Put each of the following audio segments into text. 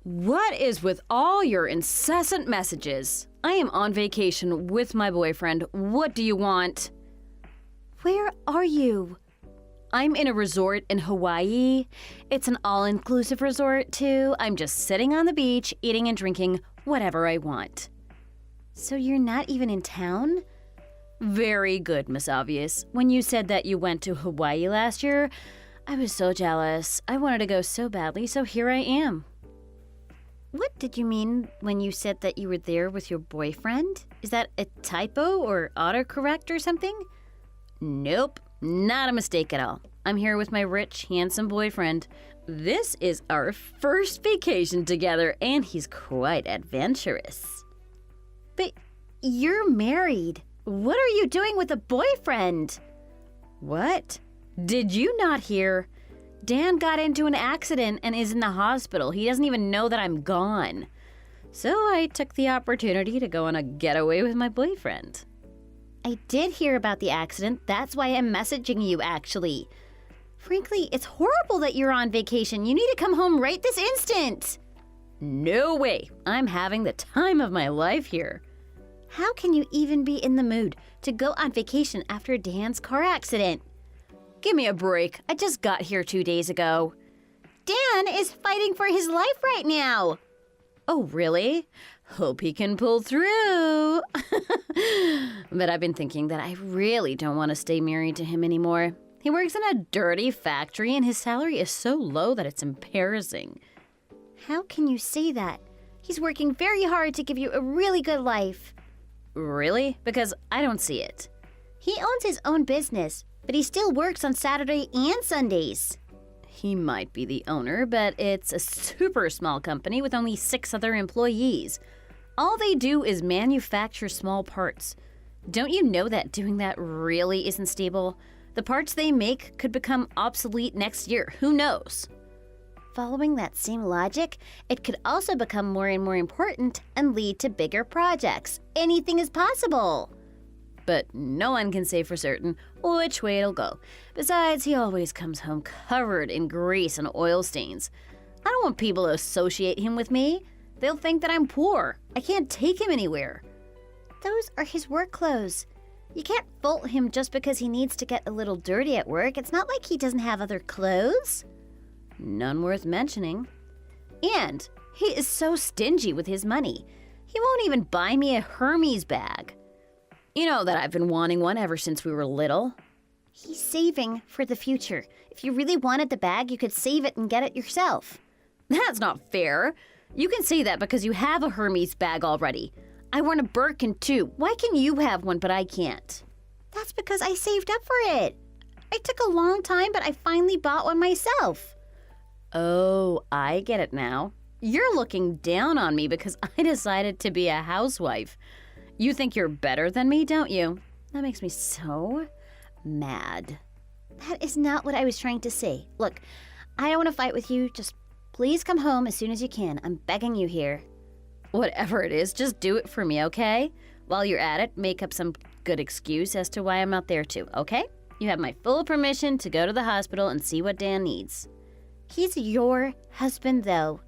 What is with all your incessant messages? I am on vacation with my boyfriend. What do you want? Where are you? I'm in a resort in Hawaii. It's an all-inclusive resort, too. I'm just sitting on the beach, eating and drinking whatever I want. So you're not even in town? Very good, Miss Obvious. When you said that you went to Hawaii last year, I was so jealous. I wanted to go so badly, so here I am. What did you mean when you said that you were there with your boyfriend? Is that a typo or autocorrect or something? Nope, not a mistake at all. I'm here with my rich, handsome boyfriend. This is our first vacation together, and he's quite adventurous. But you're married. What are you doing with a boyfriend? What? Did you not hear? Dan got into an accident and is in the hospital. He doesn't even know that I'm gone. So I took the opportunity to go on a getaway with my boyfriend. I did hear about the accident. That's why I'm messaging you, actually. Frankly, it's horrible that you're on vacation. You need to come home right this instant. No way. I'm having the time of my life here. How can you even be in the mood to go on vacation after Dan's car accident? Give me a break. I just got here 2 days ago. Dan is fighting for his life right now. Oh, really? Hope he can pull through. But I've been thinking that I really don't want to stay married to him anymore. He works in a dirty factory and his salary is so low that it's embarrassing. How can you say that? He's working very hard to give you a really good life. Really? Because I don't see it. He owns his own business, but he still works on Saturday and Sundays. He might be the owner, but it's a super small company with only 6 other employees. All they do is manufacture small parts. Don't you know that doing that really isn't stable? The parts they make could become obsolete next year. Who knows? Following that same logic, it could also become more and more important and lead to bigger projects. Anything is possible. But no one can say for certain which way it'll go. Besides, he always comes home covered in grease and oil stains. I don't want people to associate him with me. They'll think that I'm poor. I can't take him anywhere. Those are his work clothes. You can't fault him just because he needs to get a little dirty at work. It's not like he doesn't have other clothes. None worth mentioning. And he is so stingy with his money. He won't even buy me a Hermes bag. You know that I've been wanting one ever since we were little. He's saving for the future. If you really wanted the bag, you could save it and get it yourself. That's not fair. You can say that because you have a Hermes bag already. I want a Birkin too. Why can you have one but I can't? That's because I saved up for it. It took a long time, but I finally bought one myself. Oh, I get it now. You're looking down on me because I decided to be a housewife. You think you're better than me, don't you? That makes me so mad. That is not what I was trying to say. Look, I don't want to fight with you. Just please come home as soon as you can. I'm begging you here. Whatever it is, just do it for me, okay? While you're at it, make up some good excuse as to why I'm not there too, okay? You have my full permission to go to the hospital and see what Dan needs. He's your husband, though.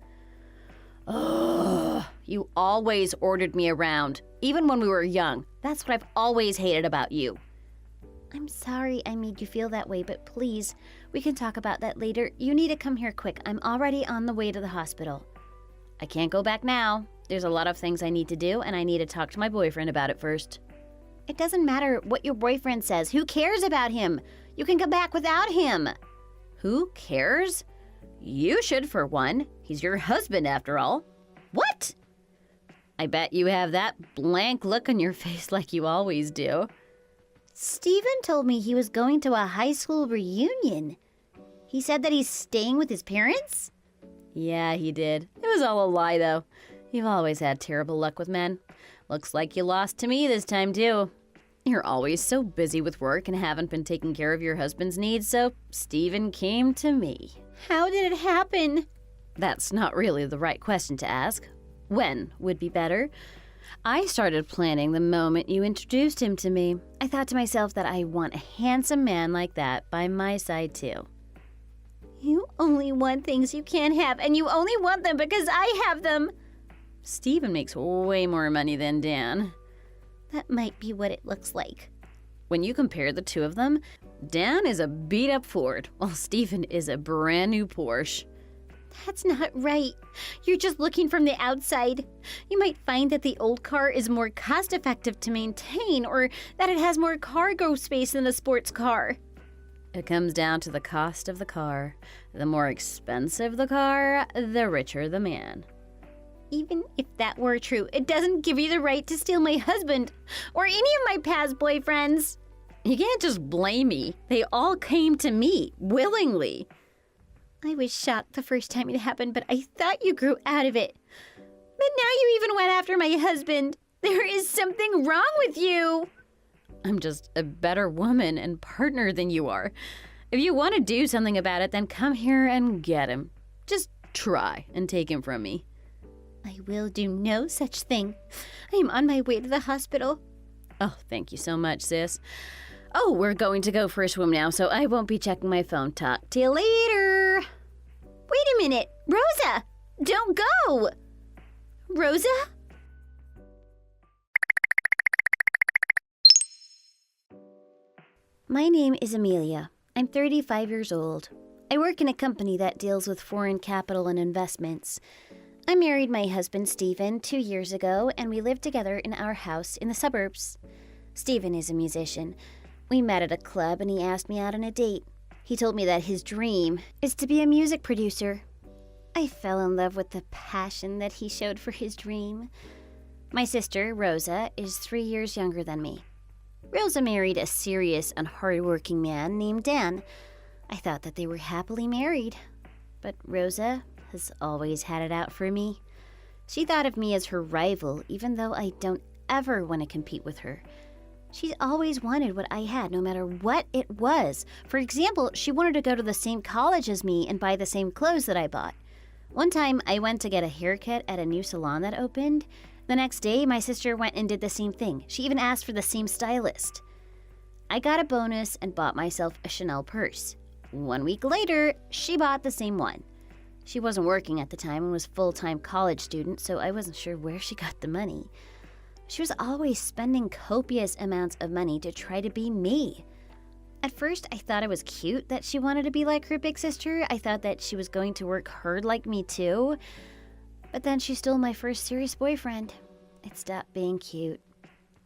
Ugh, you always ordered me around, even when we were young. That's what I've always hated about you. I'm sorry I made you feel that way, but please, we can talk about that later. You need to come here quick. I'm already on the way to the hospital. I can't go back now. There's a lot of things I need to do, and I need to talk to my boyfriend about it first. It doesn't matter what your boyfriend says. Who cares about him? You can come back without him. Who cares? You should, for one. He's your husband, after all. What? I bet you have that blank look on your face like you always do. Steven told me he was going to a high school reunion. He said that he's staying with his parents? Yeah, he did. It was all a lie, though. You've always had terrible luck with men. Looks like you lost to me this time, too. You're always so busy with work and haven't been taking care of your husband's needs, so Steven came to me. How did it happen? That's not really the right question to ask. When would be better. I started planning the moment you introduced him to me. I thought to myself that I want a handsome man like that by my side, too. You only want things you can't have, and you only want them because I have them. Steven makes way more money than Dan. That might be what it looks like. When you compare the two of them, Dan is a beat-up Ford, while Steven is a brand new Porsche. That's not right. You're just looking from the outside. You might find that the old car is more cost-effective to maintain, or that it has more cargo space than a sports car. It comes down to the cost of the car. The more expensive the car, the richer the man. Even if that were true, it doesn't give you the right to steal my husband or any of my past boyfriends. You can't just blame me. They all came to me, willingly. I was shocked the first time it happened, but I thought you grew out of it. But now you even went after my husband. There is something wrong with you. I'm just a better woman and partner than you are. If you want to do something about it, then come here and get him. Just try and take him from me. I will do no such thing. I am on my way to the hospital. Oh, thank you so much, sis. Oh, we're going to go for a swim now, so I won't be checking my phone. Talk to you later. Wait a minute. Rosa! Don't go! Rosa? My name is Amelia. I'm 35 years old. I work in a company that deals with foreign capital and investments. I married my husband, Steven, 2 years ago, and we live together in our house in the suburbs. Steven is a musician. We met at a club, and he asked me out on a date. He told me that his dream is to be a music producer. I fell in love with the passion that he showed for his dream. My sister, Rosa, is 3 years younger than me. Rosa married a serious and hard-working man named Dan. I thought that they were happily married. But Rosa has always had it out for me. She thought of me as her rival, even though I don't ever want to compete with her. She's always wanted what I had, no matter what it was. For example, she wanted to go to the same college as me and buy the same clothes that I bought. One time, I went to get a haircut at a new salon that opened. The next day, my sister went and did the same thing. She even asked for the same stylist. I got a bonus and bought myself a Chanel purse. 1 week later, she bought the same one. She wasn't working at the time and was a full-time college student, so I wasn't sure where she got the money. She was always spending copious amounts of money to try to be me. At first, I thought it was cute that she wanted to be like her big sister. I thought that she was going to work hard like me too. But then she stole my first serious boyfriend. It stopped being cute.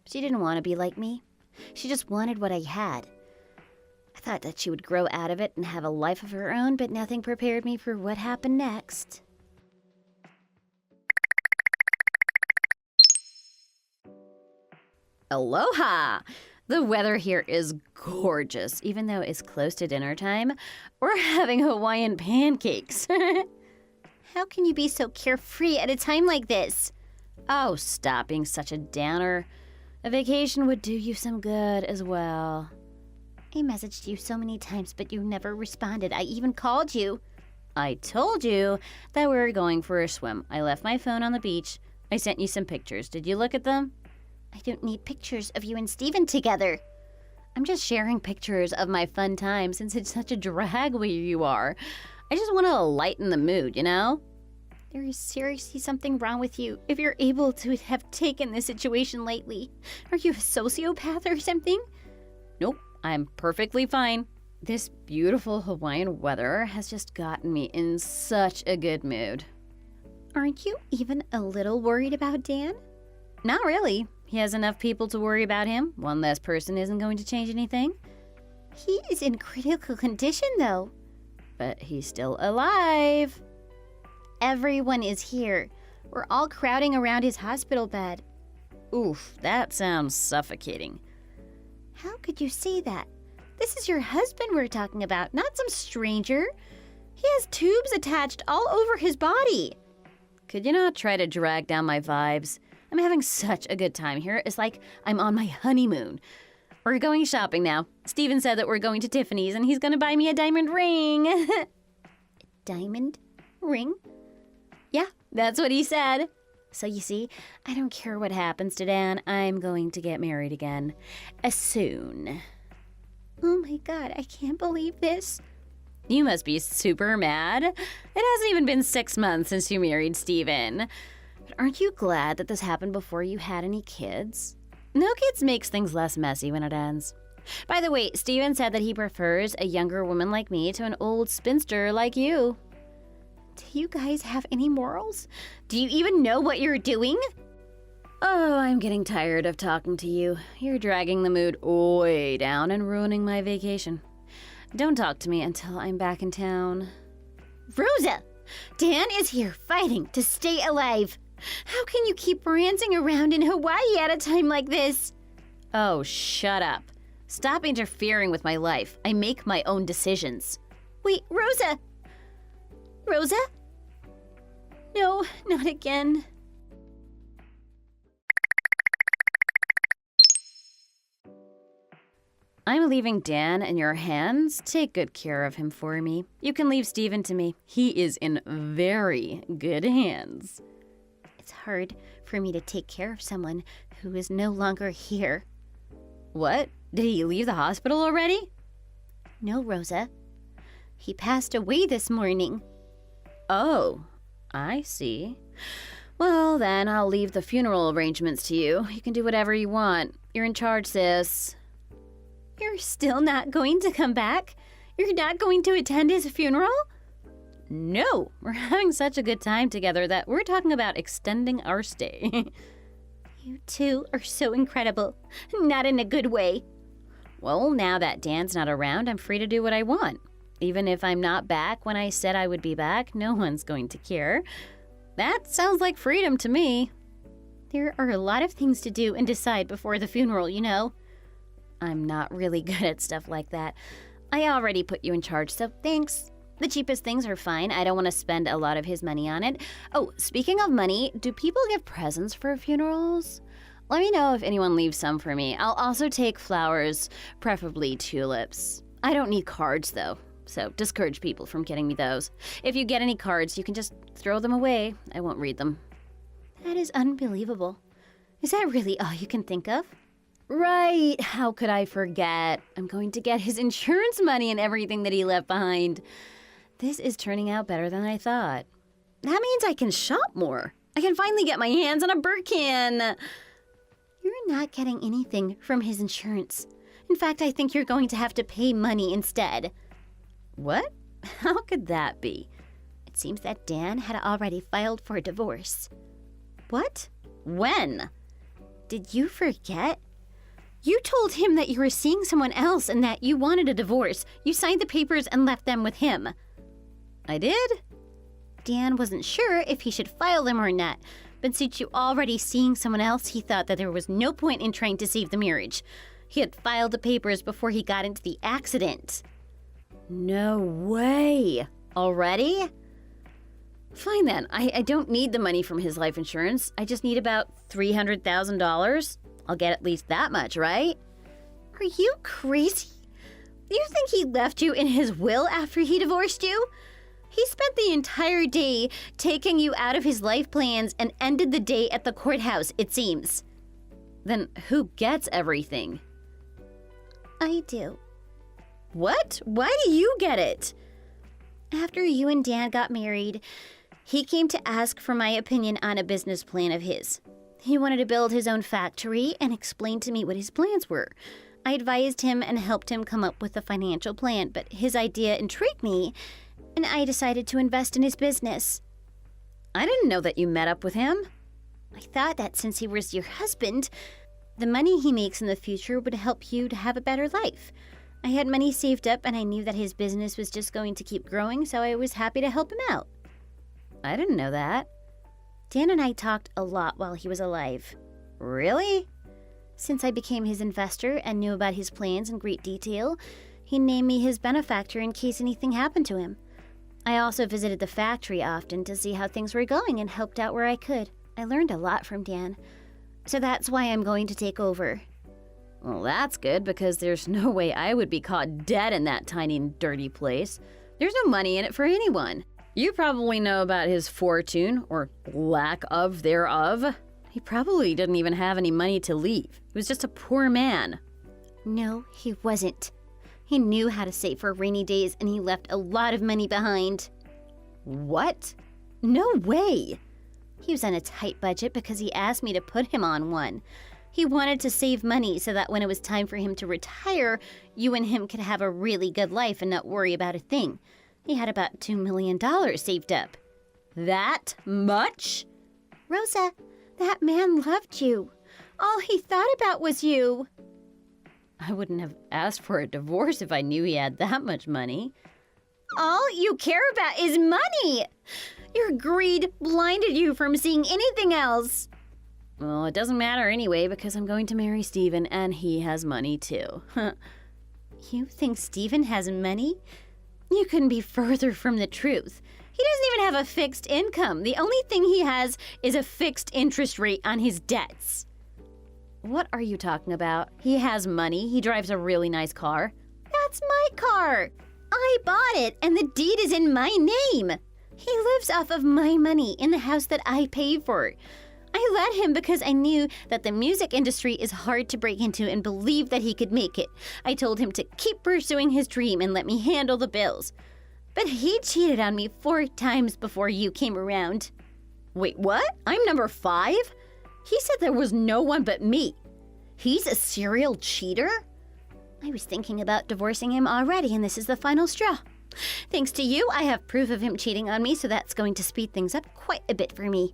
She didn't want to be like me. She just wanted what I had. I thought that she would grow out of it and have a life of her own, but nothing prepared me for what happened next. Aloha! The weather here is gorgeous, even though it's close to dinner time. We're having Hawaiian pancakes. How can you be so carefree at a time like this? Oh, stop being such a downer. A vacation would do you some good as well. I messaged you so many times, but you never responded. I even called you. I told you that we were going for a swim. I left my phone on the beach. I sent you some pictures. Did you look at them? I don't need pictures of you and Steven together. I'm just sharing pictures of my fun time since it's such a drag where you are. I just want to lighten the mood, you know? There is seriously something wrong with you if you're able to have taken this situation lightly. Are you a sociopath or something? Nope, I'm perfectly fine. This beautiful Hawaiian weather has just gotten me in such a good mood. Aren't you even a little worried about Dan? Not really. He has enough people to worry about him. One less person isn't going to change anything. He is in critical condition, though. But he's still alive. Everyone is here. We're all crowding around his hospital bed. Oof, that sounds suffocating. How could you say that? This is your husband we're talking about, not some stranger. He has tubes attached all over his body. Could you not try to drag down my vibes? I'm having such a good time here. It's like I'm on my honeymoon. We're going shopping now. Steven said that we're going to Tiffany's and he's going to buy me a diamond ring. A diamond ring? Yeah, that's what he said. So you see, I don't care what happens to Dan. I'm going to get married again. Soon. Oh my God, I can't believe this. You must be super mad. It hasn't even been 6 months since you married Steven. But aren't you glad that this happened before you had any kids? No kids makes things less messy when it ends. By the way, Steven said that he prefers a younger woman like me to an old spinster like you. Do you guys have any morals? Do you even know what you're doing? Oh, I'm getting tired of talking to you. You're dragging the mood way down and ruining my vacation. Don't talk to me until I'm back in town. Rosa! Dan is here fighting to stay alive. How can you keep ranting around in Hawaii at a time like this? Oh, shut up. Stop interfering with my life. I make my own decisions. Wait, Rosa! Rosa? No, not again. I'm leaving Dan in your hands. Take good care of him for me. You can leave Steven to me. He is in very good hands. It's hard for me to take care of someone who is no longer here. What? Did he leave the hospital already? No, Rosa. He passed away this morning. Oh, I see. Well, then I'll leave the funeral arrangements to you. You can do whatever you want. You're in charge, sis. You're still not going to come back? You're not going to attend his funeral? No, we're having such a good time together that we're talking about extending our stay. You two are so incredible. Not in a good way. Well, now that Dan's not around, I'm free to do what I want. Even if I'm not back when I said I would be back, no one's going to care. That sounds like freedom to me. There are a lot of things to do and decide before the funeral, you know. I'm not really good at stuff like that. I already put you in charge, so thanks. The cheapest things are fine. I don't want to spend a lot of his money on it. Oh, speaking of money, do people give presents for funerals? Let me know if anyone leaves some for me. I'll also take flowers, preferably tulips. I don't need cards, though, so discourage people from getting me those. If you get any cards, you can just throw them away. I won't read them. That is unbelievable. Is that really all you can think of? Right, how could I forget? I'm going to get his insurance money and everything that he left behind. This is turning out better than I thought. That means I can shop more. I can finally get my hands on a Birkin. You're not getting anything from his insurance. In fact, I think you're going to have to pay money instead. What? How could that be? It seems that Dan had already filed for a divorce. What? When? Did you forget? You told him that you were seeing someone else and that you wanted a divorce. You signed the papers and left them with him. I did? Dan wasn't sure if he should file them or not, but since you already seeing someone else, he thought that there was no point in trying to save the marriage. He had filed the papers before he got into the accident. No way. Already? Fine then. I don't need the money from his life insurance. I just need about $300,000. I'll get at least that much, right? Are you crazy? You think he left you in his will after he divorced you? He spent the entire day taking you out of his life plans and ended the day at the courthouse, it seems. Then who gets everything? I do. What? Why do you get it? After you and Dan got married, he came to ask for my opinion on a business plan of his. He wanted to build his own factory and explained to me what his plans were. I advised him and helped him come up with a financial plan, but his idea intrigued me, and I decided to invest in his business. I didn't know that you met up with him. I thought that since he was your husband, the money he makes in the future would help you to have a better life. I had money saved up and I knew that his business was just going to keep growing, so I was happy to help him out. I didn't know that. Dan and I talked a lot while he was alive. Really? Since I became his investor and knew about his plans in great detail, he named me his benefactor in case anything happened to him. I also visited the factory often to see how things were going and helped out where I could. I learned a lot from Dan. So that's why I'm going to take over. Well, that's good because there's no way I would be caught dead in that tiny and dirty place. There's no money in it for anyone. You probably know about his fortune, or lack of thereof. He probably didn't even have any money to leave. He was just a poor man. No, he wasn't. He knew how to save for rainy days and he left a lot of money behind. What? No way! He was on a tight budget because he asked me to put him on one. He wanted to save money so that when it was time for him to retire, you and him could have a really good life and not worry about a thing. He had about $2 million saved up. That much? Rosa, that man loved you. All he thought about was you. I wouldn't have asked for a divorce if I knew he had that much money. All you care about is money. Your greed blinded you from seeing anything else. Well, it doesn't matter anyway because I'm going to marry Steven and he has money too. You think Steven has money? You couldn't be further from the truth. He doesn't even have a fixed income. The only thing he has is a fixed interest rate on his debts. What are you talking about? He has money. He drives a really nice car. That's my car. I bought it and the deed is in my name. He lives off of my money in the house that I paid for. I let him because I knew that the music industry is hard to break into and believed that he could make it. I told him to keep pursuing his dream and let me handle the bills. But he cheated on me 4 times before you came around. Wait, what? I'm number 5? He said there was no one but me. He's a serial cheater? I was thinking about divorcing him already, and this is the final straw. Thanks to you, I have proof of him cheating on me, so that's going to speed things up quite a bit for me.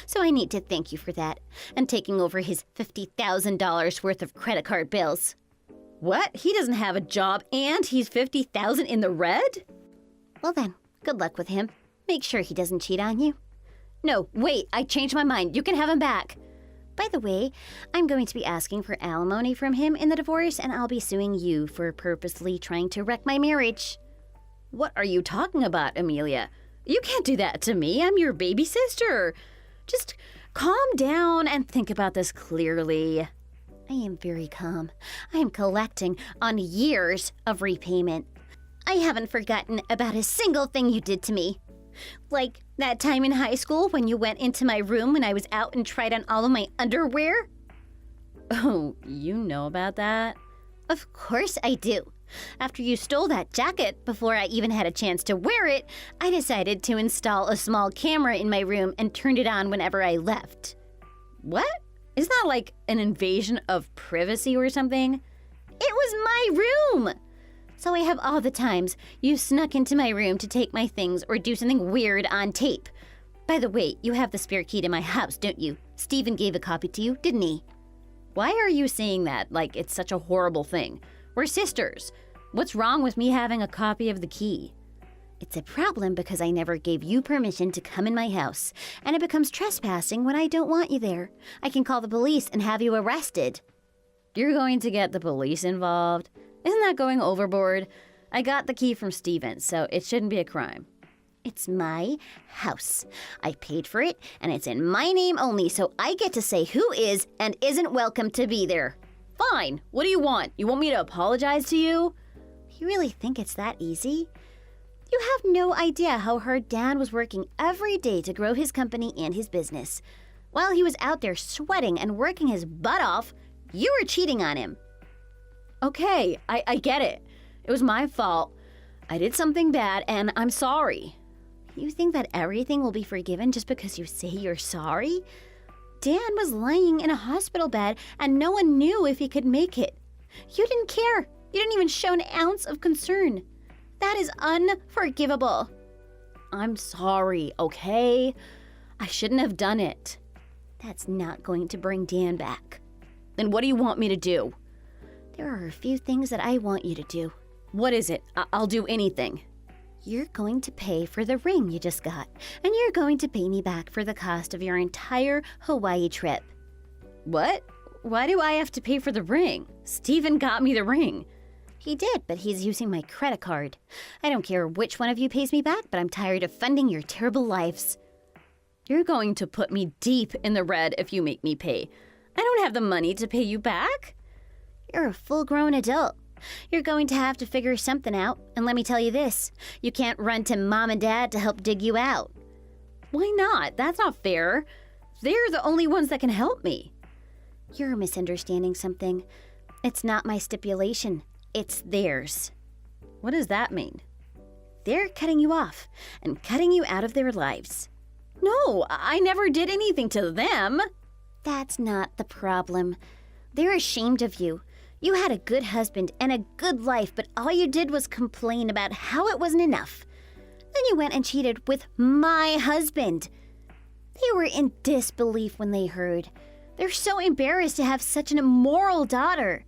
So I need to thank you for that, and taking over his $50,000 worth of credit card bills. What? He doesn't have a job, and he's $50,000 in the red? Well then, good luck with him. Make sure he doesn't cheat on you. No, wait, I changed my mind. You can have him back. By the way, I'm going to be asking for alimony from him in the divorce, and I'll be suing you for purposely trying to wreck my marriage. What are you talking about, Amelia? You can't do that to me. I'm your baby sister. Just calm down and think about this clearly. I am very calm. I am collecting on years of repayment. I haven't forgotten about a single thing you did to me. Like that time in high school when you went into my room when I was out and tried on all of my underwear? Oh, you know about that? Of course I do. After you stole that jacket, before I even had a chance to wear it, I decided to install a small camera in my room and turned it on whenever I left. What? Isn't that like an invasion of privacy or something? It was my room! So I have all the times you snuck into my room to take my things or do something weird on tape. By the way, you have the spare key to my house, don't you? Steven gave a copy to you, didn't he? Why are you saying that like it's such a horrible thing? We're sisters. What's wrong with me having a copy of the key? It's a problem because I never gave you permission to come in my house, and it becomes trespassing when I don't want you there. I can call the police and have you arrested. You're going to get the police involved? Isn't that going overboard? I got the key from Steven, so it shouldn't be a crime. It's my house. I paid for it, and it's in my name only, so I get to say who is and isn't welcome to be there. Fine. What do you want? You want me to apologize to you? You really think it's that easy? You have no idea how hard Dan was working every day to grow his company and his business. While he was out there sweating and working his butt off, you were cheating on him. Okay, I get it. It was my fault. I did something bad, and I'm sorry. You think that everything will be forgiven just because you say you're sorry? Dan was lying in a hospital bed, and no one knew if he could make it. You didn't care. You didn't even show an ounce of concern. That is unforgivable. I'm sorry, okay? I shouldn't have done it. That's not going to bring Dan back. Then what do you want me to do? There are a few things that I want you to do. What is it? I'll do anything. You're going to pay for the ring you just got, and you're going to pay me back for the cost of your entire Hawaii trip. What? Why do I have to pay for the ring? Steven got me the ring. He did, but he's using my credit card. I don't care which one of you pays me back, but I'm tired of funding your terrible lives. You're going to put me deep in the red if you make me pay. I don't have the money to pay you back. You're a full-grown adult. You're going to have to figure something out, and let me tell you this, you can't run to Mom and Dad to help dig you out. Why not? That's not fair. They're the only ones that can help me. You're misunderstanding something. It's not my stipulation. it's theirs. What does that mean? They're cutting you off and cutting you out of their lives. No, I never did anything to them. That's not the problem. They're ashamed of you. You had a good husband and a good life, but all you did was complain about how it wasn't enough. Then you went and cheated with my husband. They were in disbelief when they heard. They're so embarrassed to have such an immoral daughter.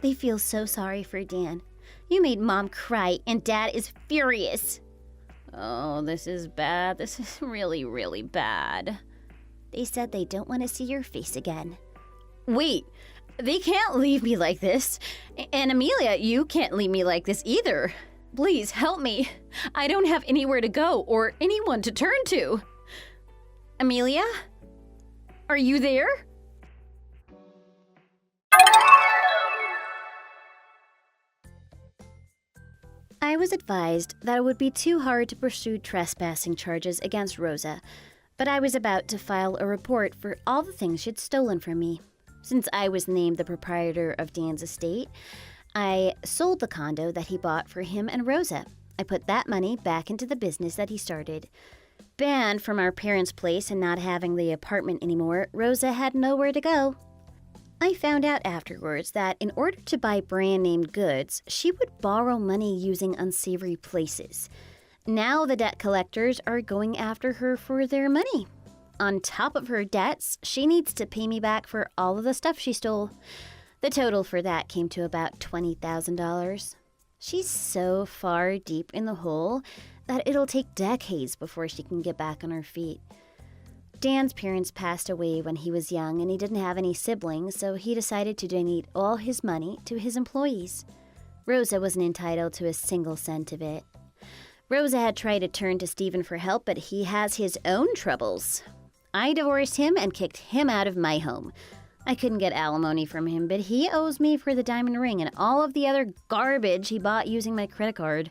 They feel so sorry for Dan. You made Mom cry, and Dad is furious. Oh, this is bad. This is really, really bad. They said they don't want to see your face again. Wait, they can't leave me like this. And Amelia, you can't leave me like this either. Please help me. I don't have anywhere to go or anyone to turn to. Amelia? Are you there? I was advised that it would be too hard to pursue trespassing charges against Rosa, but I was about to file a report for all the things she'd stolen from me. Since I was named the proprietor of Dan's estate, I sold the condo that he bought for him and Rosa. I put that money back into the business that he started. Banned from our parents' place and not having the apartment anymore, Rosa had nowhere to go. I found out afterwards that in order to buy brand-name goods, she would borrow money using unsavory places. Now the debt collectors are going after her for their money. On top of her debts, she needs to pay me back for all of the stuff she stole. The total for that came to about $20,000. She's so far deep in the hole that it'll take decades before she can get back on her feet. Dan's parents passed away when he was young and he didn't have any siblings, so he decided to donate all his money to his employees. Rosa wasn't entitled to a single cent of it. Rosa had tried to turn to Stephen for help, but he has his own troubles. I divorced him and kicked him out of my home. I couldn't get alimony from him, but he owes me for the diamond ring and all of the other garbage he bought using my credit card.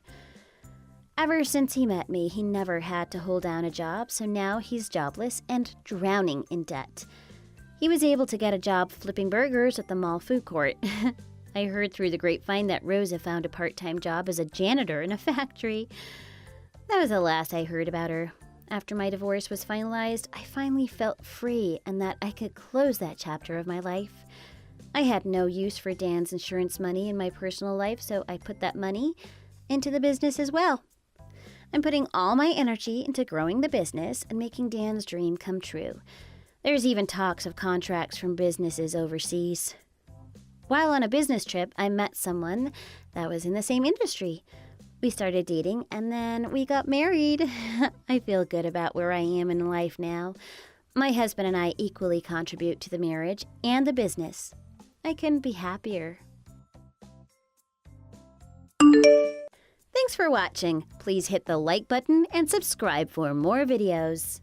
Ever since he met me, he never had to hold down a job, so now he's jobless and drowning in debt. He was able to get a job flipping burgers at the mall food court. I heard through the grapevine that Rosa found a part-time job as a janitor in a factory. That was the last I heard about her. After my divorce was finalized, I finally felt free and that I could close that chapter of my life. I had no use for Dan's insurance money in my personal life, so I put that money into the business as well. I'm putting all my energy into growing the business and making Dan's dream come true. There's even talks of contracts from businesses overseas. While on a business trip, I met someone that was in the same industry. We started dating and then we got married. I feel good about where I am in life now. My husband and I equally contribute to the marriage and the business. I couldn't be happier. Thanks for watching. Please hit the like button and subscribe for more videos.